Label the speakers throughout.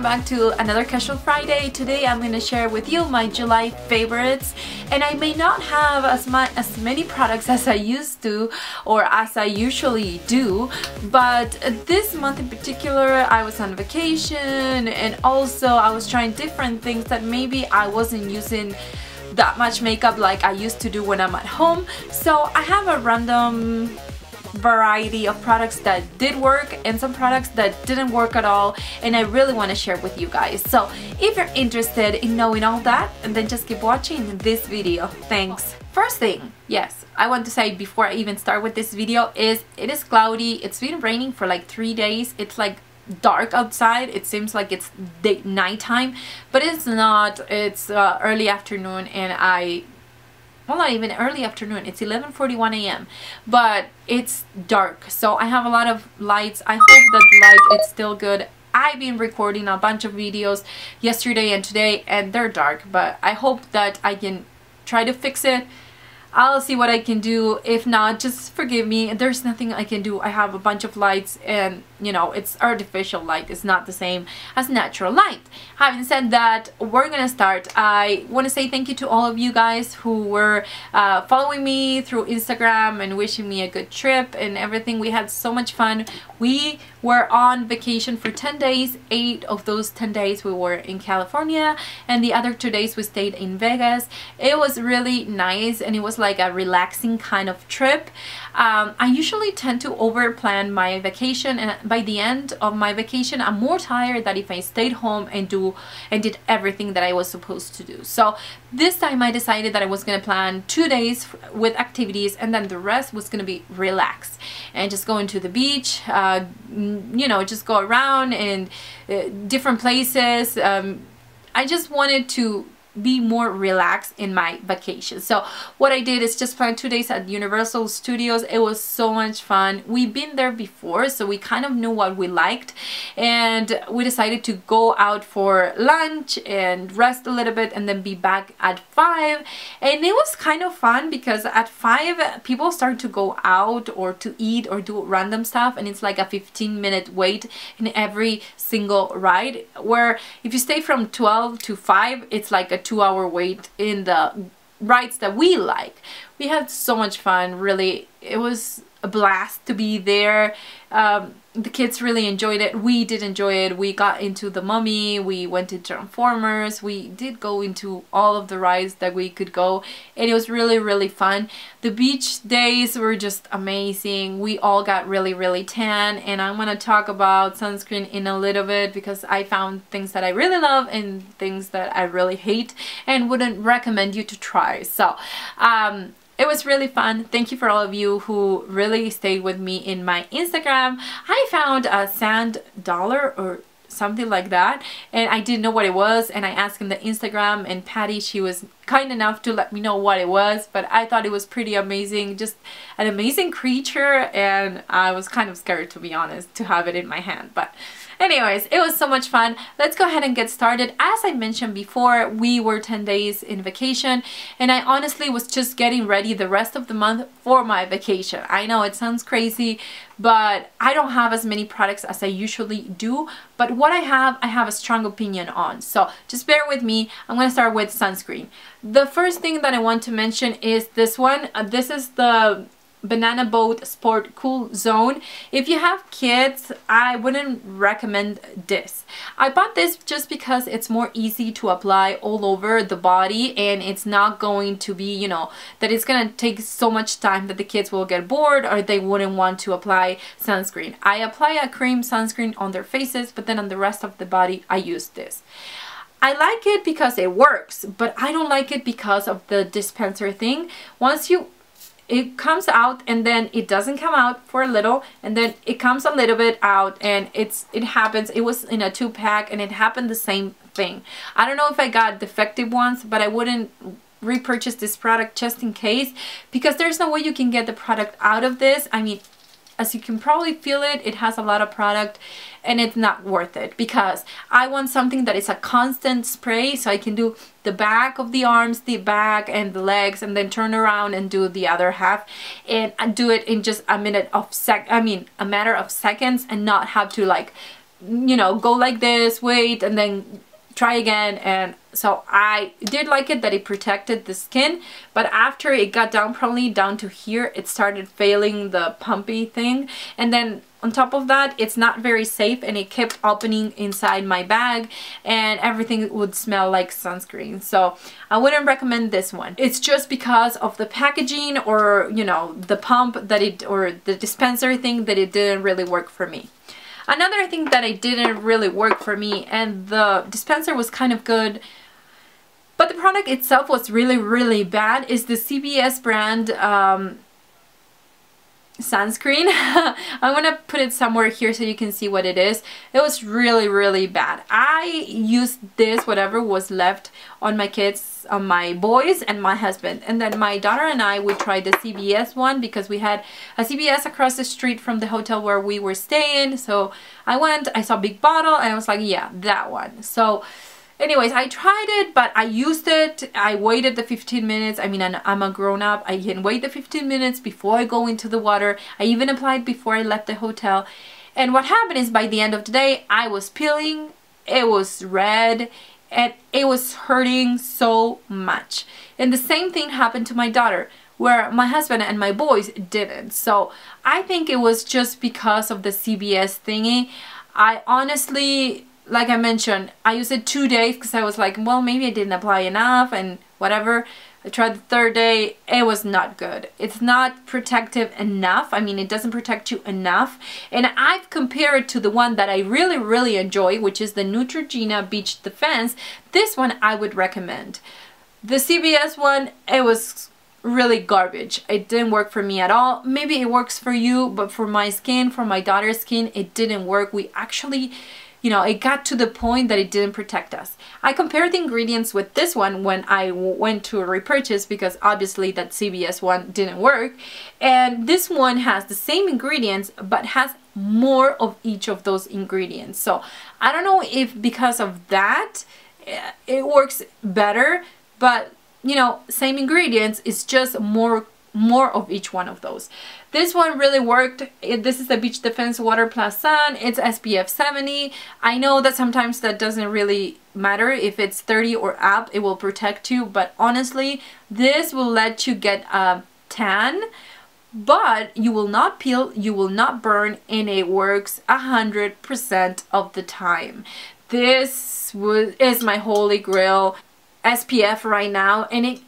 Speaker 1: back to another Casual Friday. Today I'm going to share with you my July favorites, and I may not have as many products as I used to or as I usually do, but this month in particular I was on vacation, and also I was trying different things that maybe I wasn't using that much makeup like I used to do when I'm at home. So I have a random variety of products that did work and some products that didn't work at all, and I really want to share with you guys. So if you're interested in knowing all that, and then just keep watching this video. Thanks. First thing, yes, I want to say before I even start with this video is it is cloudy. It's been raining for like 3 days. It's like dark outside. It seems like it's nighttime, but it's not. It's early afternoon, and well, not even early afternoon, it's 11:41 a.m. but it's dark, so I have a lot of lights. I hope that light is still good. I've been recording a bunch of videos yesterday and today, and they're dark, but I hope that I can try to fix it. I'll see what I can do. If not, just forgive me. There's nothing I can do. I have a bunch of lights, and you know, it's artificial light. It's not the same as natural light. Having said that, we're gonna start. I want to say thank you to all of you guys who were following me through Instagram and wishing me a good trip and everything. We had so much fun. We were on vacation for 10 days. 8 of those 10 days we were in California, and the other 2 days we stayed in Vegas. It was really nice, and it was like a relaxing kind of trip. I usually tend to over plan my vacation, and by the end of my vacation I'm more tired than if I stayed home and did everything that I was supposed to do. So this time I decided that I was going to plan 2 days with activities, and then the rest was going to be relaxed and just going to the beach, you know, just go around and different places. I just wanted to be more relaxed in my vacation. So what I did is just plan 2 days at Universal Studios. It was so much fun. We've been there before, so we kind of knew what we liked, and we decided to go out for lunch and rest a little bit and then be back at 5. And it was kind of fun because at 5 people start to go out or to eat or do random stuff, and it's like a 15-minute wait in every single ride, where if you stay from 12 to 5 it's like a 2-hour wait in the rides that we like. We had so much fun. Really, it was a blast to be there. The kids really enjoyed it. We did enjoy it. We got into the Mummy, we went to Transformers, we did go into all of the rides that we could go, and it was really fun. The beach days were just amazing. We all got really tan, and I'm gonna talk about sunscreen in a little bit because I found things that I really love and things that I really hate and wouldn't recommend you to try. So it was really fun. Thank you for all of you who really stayed with me in my Instagram. I found a sand dollar or something like that, and I didn't know what it was, and I asked in the Instagram, and Patty, she was kind enough to let me know what it was, but I thought it was pretty amazing. Just an amazing creature, and I was kind of scared, to be honest, to have it in my hand. But anyways, it was so much fun. Let's go ahead and get started. As I mentioned before, we were 10 days in vacation, and I honestly was just getting ready the rest of the month for my vacation. I know it sounds crazy, but I don't have as many products as I usually do, but what I have a strong opinion on. So just bear with me. I'm going to start with sunscreen. The first thing that I want to mention is this one. This is the Banana Boat Sport Cool Zone. If you have kids, I wouldn't recommend this. I bought this just because it's more easy to apply all over the body, and it's not going to be, you know, that it's gonna take so much time that the kids will get bored or they wouldn't want to apply sunscreen. I apply a cream sunscreen on their faces, but then on the rest of the body I use this. I like it because it works, but I don't like it because of the dispenser thing. It comes out, and then it doesn't come out for a little, and then it comes a little bit out, and it happens. It was in a 2-pack, and it happened the same thing. I don't know if I got defective ones, but I wouldn't repurchase this product just in case, because there's no way you can get the product out of this. I mean, as you can probably feel it, it has a lot of product, and it's not worth it because I want something that is a constant spray, so I can do the back of the arms, the back and the legs, and then turn around and do the other half, and do it in just a matter of seconds, and not have to like you know, go like this, wait, and then try again. And so I did like it that it protected the skin, but after it got down, probably down to here, it started failing the pumpy thing. And then on top of that, it's not very safe, and it kept opening inside my bag, and everything would smell like sunscreen. So I wouldn't recommend this one. It's just because of the packaging, or you know, the pump that it, or the dispenser thing, that it didn't really work for me. Another thing that it didn't really work for me, and the dispenser was kind of good, but the product itself was really bad, is the CVS brand sunscreen. I'm gonna put it somewhere here so you can see what it is. It was really bad. I used this, whatever was left on my kids, on my boys and my husband, and then my daughter and I would try the CVS one because we had a CVS across the street from the hotel where we were staying. So I went, I saw a big bottle, and I was like, yeah, that one. So anyways, I tried it, but I used it. I waited the 15 minutes. I mean, I'm a grown-up. I can wait the 15 minutes before I go into the water. I even applied before I left the hotel. And what happened is, by the end of the day, I was peeling. It was red, and it was hurting so much. And the same thing happened to my daughter, where my husband and my boys didn't. So I think it was just because of the CVS thingy. I honestly, like I mentioned, I used it 2 days because I was like, well, maybe I didn't apply enough and whatever. I tried the third day, it was not good. It's not protective enough. I mean, it doesn't protect you enough. And I've compared it to the one that I really enjoy, which is the Neutrogena Beach Defense. This one I would recommend. The CVS one, it was really garbage. It didn't work for me at all. Maybe it works for you, but for my skin, for my daughter's skin, it didn't work. We actually, you know, it got to the point that it didn't protect us. I compared the ingredients with this one when I went to repurchase, because obviously that CVS one didn't work. And this one has the same ingredients, but has more of each of those ingredients. So I don't know if because of that, it works better, but you know, same ingredients, it's just more of each one of those. This one really worked. This is the Beach Defense Water Plus Sun. It's SPF 70. I know that sometimes that doesn't really matter. If it's 30 or up, it will protect you, but honestly, this will let you get a tan, but you will not peel, you will not burn, and it works 100% of the time. This is my holy grail SPF right now, and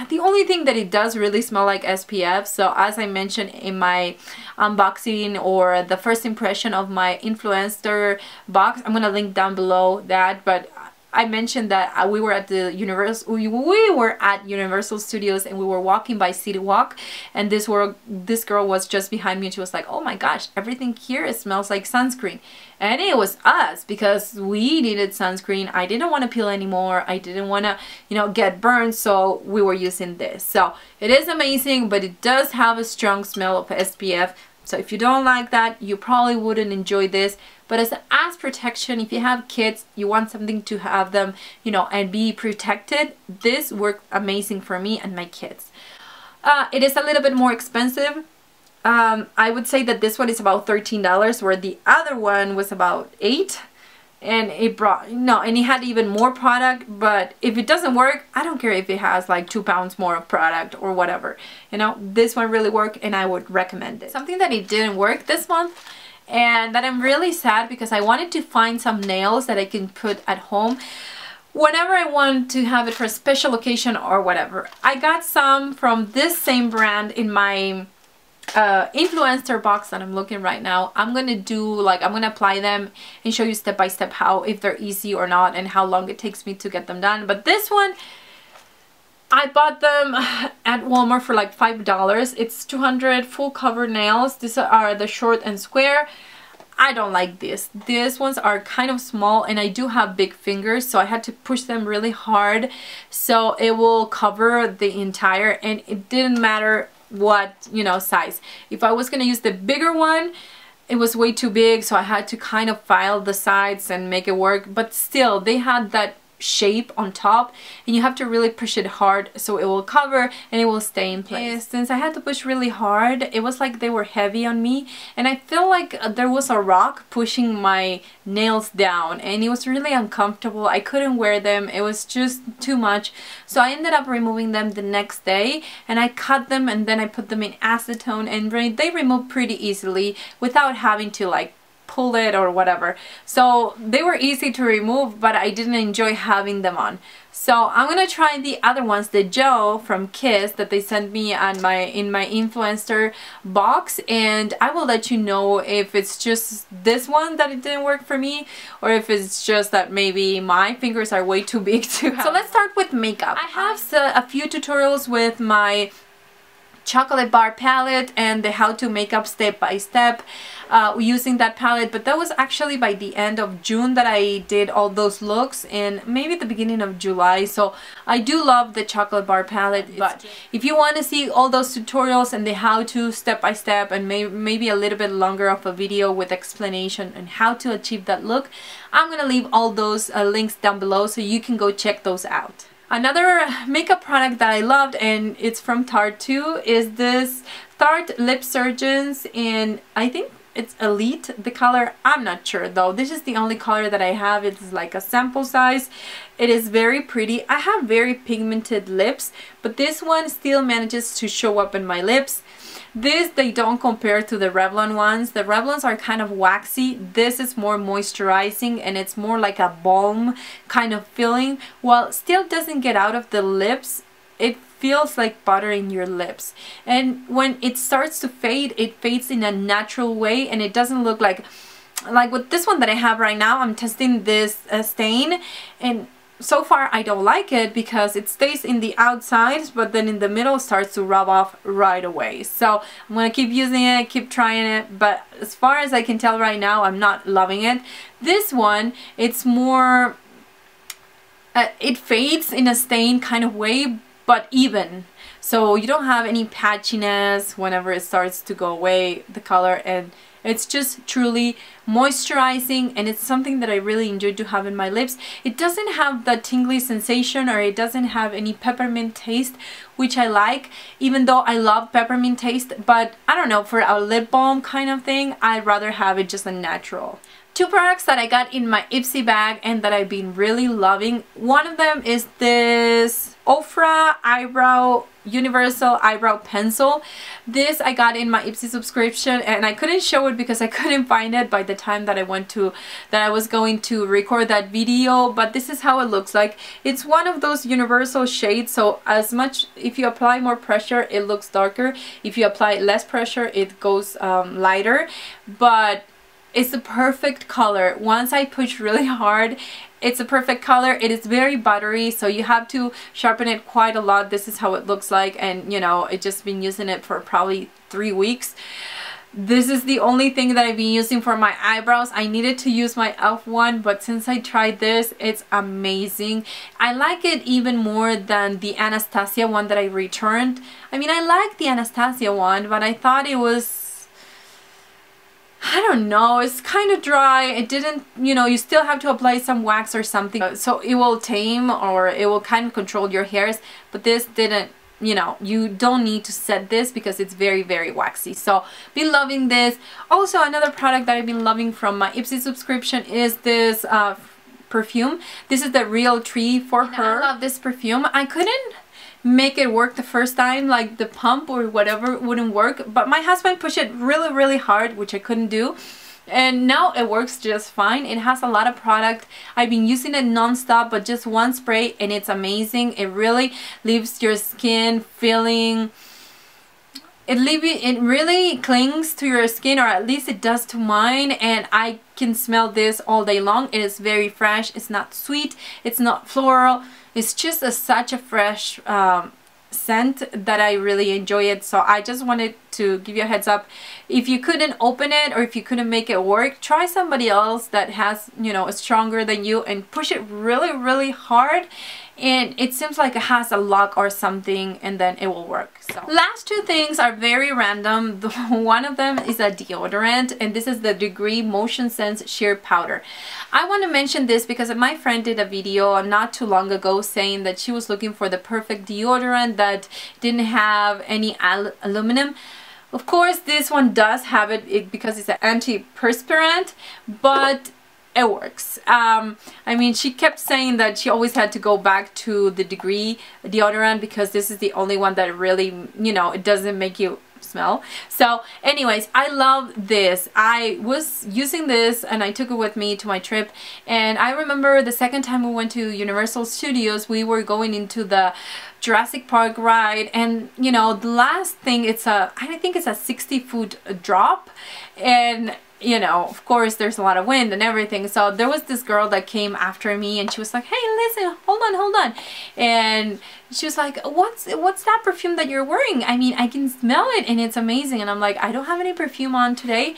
Speaker 1: the only thing that it does really smell like SPF. So as I mentioned in my unboxing, or the first impression of my influencer box, I'm gonna link down below that, but I mentioned that we were at the Universal Studios, and we were walking by City Walk, and this girl was just behind me, and she was like, oh my gosh, everything here smells like sunscreen. And it was us, because we needed sunscreen. I didn't want to peel anymore. I didn't want to, you know, get burned, so we were using this. So it is amazing, but it does have a strong smell of SPF. So if you don't like that, you probably wouldn't enjoy this. But as protection, if you have kids, you want something to have them, you know, and be protected, this worked amazing for me and my kids. It is a little bit more expensive. I would say that this one is about $13, where the other one was about $8. And it brought, no, and it had even more product. But if it doesn't work, I don't care if it has like 2 pounds more of product or whatever. You know, this one really worked, and I would recommend it. Something that it didn't work this month, and that I'm really sad, because I wanted to find some nails that I can put at home whenever I want to have it for a special occasion or whatever. I got some from this same brand in my influencer box that I'm looking right now. I'm gonna apply them and show you step by step how, if they're easy or not, and how long it takes me to get them done. But this one, I bought them at Walmart for like $5. It's 200 full cover nails. These are the short and square. I don't like this. These ones are kind of small, and I do have big fingers, so I had to push them really hard so it will cover the entire, and it didn't matter what, you know, size. If I was gonna use the bigger one, it was way too big, so I had to kind of file the sides and make it work. But still, they had that shape on top, and you have to really push it hard so it will cover and it will stay in place. Since I had to push really hard, it was like they were heavy on me, and I feel like there was a rock pushing my nails down, and it was really uncomfortable. I couldn't wear them. It was just too much. So I ended up removing them the next day, and I cut them and then I put them in acetone, and they removed pretty easily without having to like pull it or whatever. So they were easy to remove, but I didn't enjoy having them on. So I'm gonna try the other ones, the gel from Kiss that they sent me on in my influencer box, and I will let you know if it's just this one that it didn't work for me, or if it's just that maybe my fingers are way too big to have. So let's start with makeup. I have a few tutorials with my chocolate bar palette and the how to makeup step by step using that palette, but that was actually by the end of June that I did all those looks, and maybe the beginning of July. So I do love the chocolate bar palette, but if you want to see all those tutorials and the how to step by step, and maybe a little bit longer of a video with explanation on how to achieve that look, I'm gonna leave all those links down below so you can go check those out. Another makeup product that I loved, and it's from Tarte too, is this Tarte Lip Surgeons, and I think it's Elite, the color. I'm not sure though. This is the only color that I have. It's like a sample size. It is very pretty. I have very pigmented lips, but this one still manages to show up in my lips. They don't compare to the Revlon ones. The Revlons are kind of waxy. This is more moisturizing, and it's more like a balm kind of feeling. While it still doesn't get out of the lips, it feels like butter in your lips. And when it starts to fade, it fades in a natural way, and it doesn't look like with this one that I have right now. I'm testing this stain, and so far I don't like it because it stays in the outsides, but then in the middle starts to rub off right away. So I'm gonna keep using it, keep trying it, but as far as I can tell right now, I'm not loving it. This one, it's more it fades in a stain kind of way, but even, so you don't have any patchiness whenever it starts to go away, the color, and it's just truly moisturizing, and it's something that I really enjoy to have in my lips. It doesn't have the tingly sensation, or it doesn't have any peppermint taste, which I like, even though I love peppermint taste. But I don't know, for a lip balm kind of thing, I'd rather have it just a natural. Two products that I got in my Ipsy bag and that I've been really loving. One of them is this Ofra Universal Eyebrow Pencil. This I got in my Ipsy subscription, and I couldn't show it because I couldn't find it by the time that I was going to record that video, but this is how it looks like. It's one of those universal shades, so if you apply more pressure, it looks darker. If you apply less pressure, it goes lighter, but it's the perfect color. Once I push really hard, it's a perfect color. It is very buttery, so you have to sharpen it quite a lot. This is how it looks like, and you know, I've just been using it for probably 3 weeks. This is the only thing that I've been using for my eyebrows. I needed to use my e.l.f. one, but since I tried this, it's amazing. I like it even more than the Anastasia one that I returned. I mean, I like the Anastasia one, but I thought it was, I don't know, it's kind of dry. It didn't, you know, you still have to apply some wax or something so it will tame, or it will kind of control your hairs, but this didn't. You know, you don't need to set this because it's very, very waxy. So been loving this. Also, another product that I've been loving from my Ipsy subscription is this perfume. This is the Realtree for Her. I love this perfume. I couldn't make it work the first time, like the pump or whatever wouldn't work, but my husband pushed it really, really hard, which I couldn't do. And now it works just fine. It has a lot of product. I've been using it non-stop, but just one spray and it's amazing. It really leaves your skin feeling, it really clings to your skin, or at least it does to mine, and I can smell this all day long. It is very fresh. It's not sweet, it's not floral, it's just such a fresh scent that I really enjoy it. So I just wanted to give you a heads up. If you couldn't open it, or if you couldn't make it work, try somebody else that has, you know, is stronger than you and push it really, really hard, and it seems like it has a lock or something, and then it will work. So last two things are very random. One of them is a deodorant, and this is the Degree Motion Sense Sheer Powder. I want to mention this because my friend did a video not too long ago saying that she was looking for the perfect deodorant that didn't have any aluminum. Of course, this one does have it because it's an antiperspirant, but it works. I mean, she kept saying that she always had to go back to the Degree deodorant because this is the only one that really, you know, it doesn't make you smell. So anyways, I love this. I was using this and I took it with me to my trip, and I remember the second time we went to Universal Studios, we were going into the Jurassic Park ride, and you know, the last thing, I think it's a 60-foot drop, and you know, of course there's a lot of wind and everything. So there was this girl that came after me and she was like, hey, listen, hold on. And she was like, what's that perfume that you're wearing? I mean, I can smell it and it's amazing. And I'm like, I don't have any perfume on today,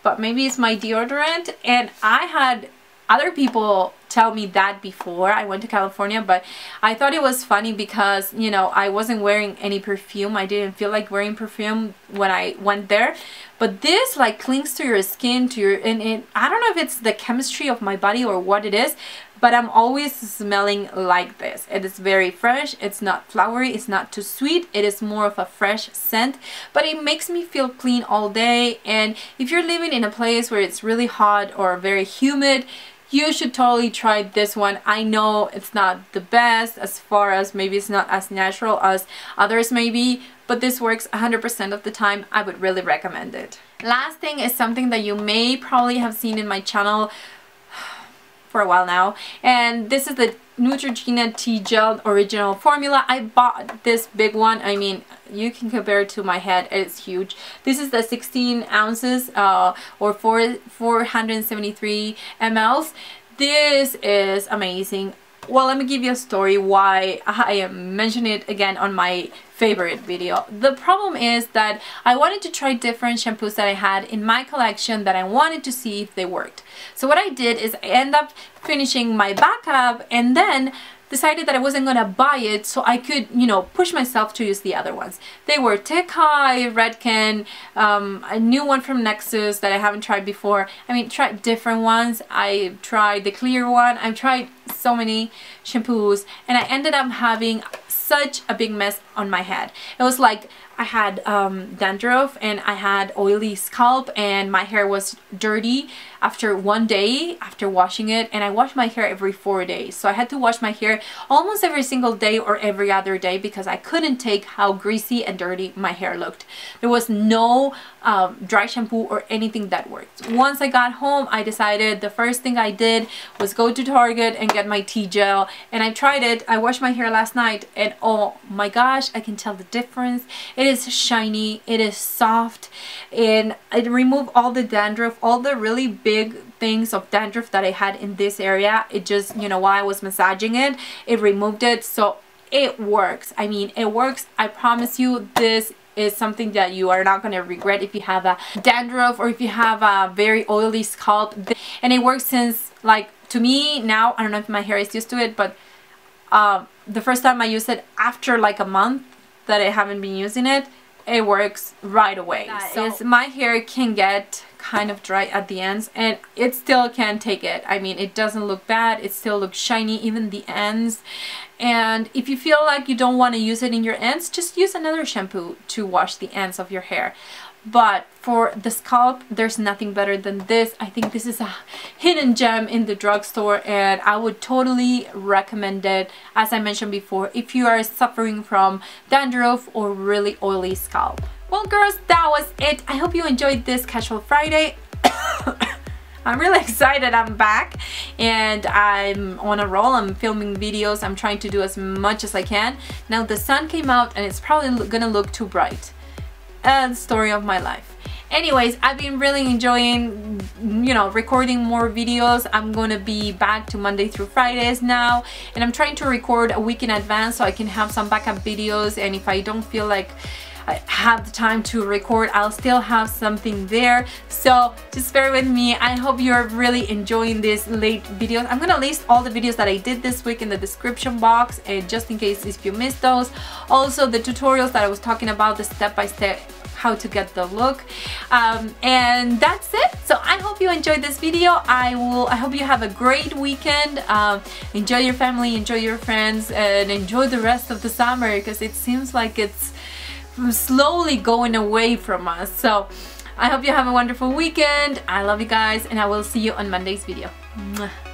Speaker 1: but maybe it's my deodorant. And I had other people tell me that before I went to California, but I thought it was funny because, you know, I wasn't wearing any perfume. I didn't feel like wearing perfume when I went there. But this like clings to your skin, and I don't know if it's the chemistry of my body or what it is, but I'm always smelling like this. It is very fresh. It's not flowery. It's not too sweet. It is more of a fresh scent, but it makes me feel clean all day. And if you're living in a place where it's really hot or very humid, you should totally try this one. I know it's not the best, as far as maybe it's not as natural as others maybe, but this works 100% of the time. I would really recommend it. Last thing is something that you may probably have seen in my channel for a while now, and this is the Neutrogena T-Gel Original Formula. I bought this big one. I mean, you can compare it to my head. It's huge. This is the 16 ounces or 473 mLs. This is amazing. Well, let me give you a story why I am mentioning it again on my favorite video. The problem is that I wanted to try different shampoos that I had in my collection that I wanted to see if they worked. So what I did is I ended up finishing my backup and then decided that I wasn't gonna buy it so I could, you know, push myself to use the other ones. They were Tekai, Redken, a new one from Nexxus that I haven't tried before. I mean, tried different ones. I tried the clear one. I've tried so many shampoos, and I ended up having such a big mess on my head. It was like I had dandruff and I had oily scalp, and my hair was dirty after one day after washing it, and I wash my hair every 4 days. So I had to wash my hair almost every single day or every other day because I couldn't take how greasy and dirty my hair looked. There was no dry shampoo or anything that worked. Once I got home, I decided the first thing I did was go to Target and get my T-Gel, and I tried it. I washed my hair last night and oh my gosh, I can tell the difference. It is shiny, it is soft, and it removed all the dandruff, all the really big things of dandruff that I had in this area. It just, you know, while I was massaging it, it removed it. So it works. I mean, it works. I promise you, this is something that you are not going to regret if you have a dandruff or if you have a very oily scalp. And it works since, like, to me now, I don't know if my hair is used to it, but the first time I used it after like a month that I haven't been using it, it works right away. So my hair can get kind of dry at the ends, and it still can take it. I mean, it doesn't look bad. It still looks shiny, even the ends. And if you feel like you don't want to use it in your ends, just use another shampoo to wash the ends of your hair. But for the scalp, there's nothing better than this. I think this is a hidden gem in the drugstore, and I would totally recommend it, as I mentioned before, if you are suffering from dandruff or really oily scalp. Well girls, that was it. I hope you enjoyed this Casual Friday. I'm really excited. I'm back and I'm on a roll. I'm filming videos. I'm trying to do as much as I can. Now the sun came out and it's probably gonna look too bright. And story of my life. Anyways, I've been really enjoying, you know, recording more videos. I'm gonna be back to Monday through Fridays now, and I'm trying to record a week in advance so I can have some backup videos, and if I don't feel like I have the time to record, I'll still have something there. So just bear with me. I hope you're really enjoying these late videos. I'm gonna list all the videos that I did this week in the description box, just in case if you missed those. Also the tutorials that I was talking about, the step-by-step how to get the look, and that's it. So I hope you enjoyed this video. I hope you have a great weekend. Enjoy your family, enjoy your friends, and enjoy the rest of the summer, because it seems like it's slowly going away from us. So I hope you have a wonderful weekend. I love you guys, and I will see you on Monday's video. Mwah.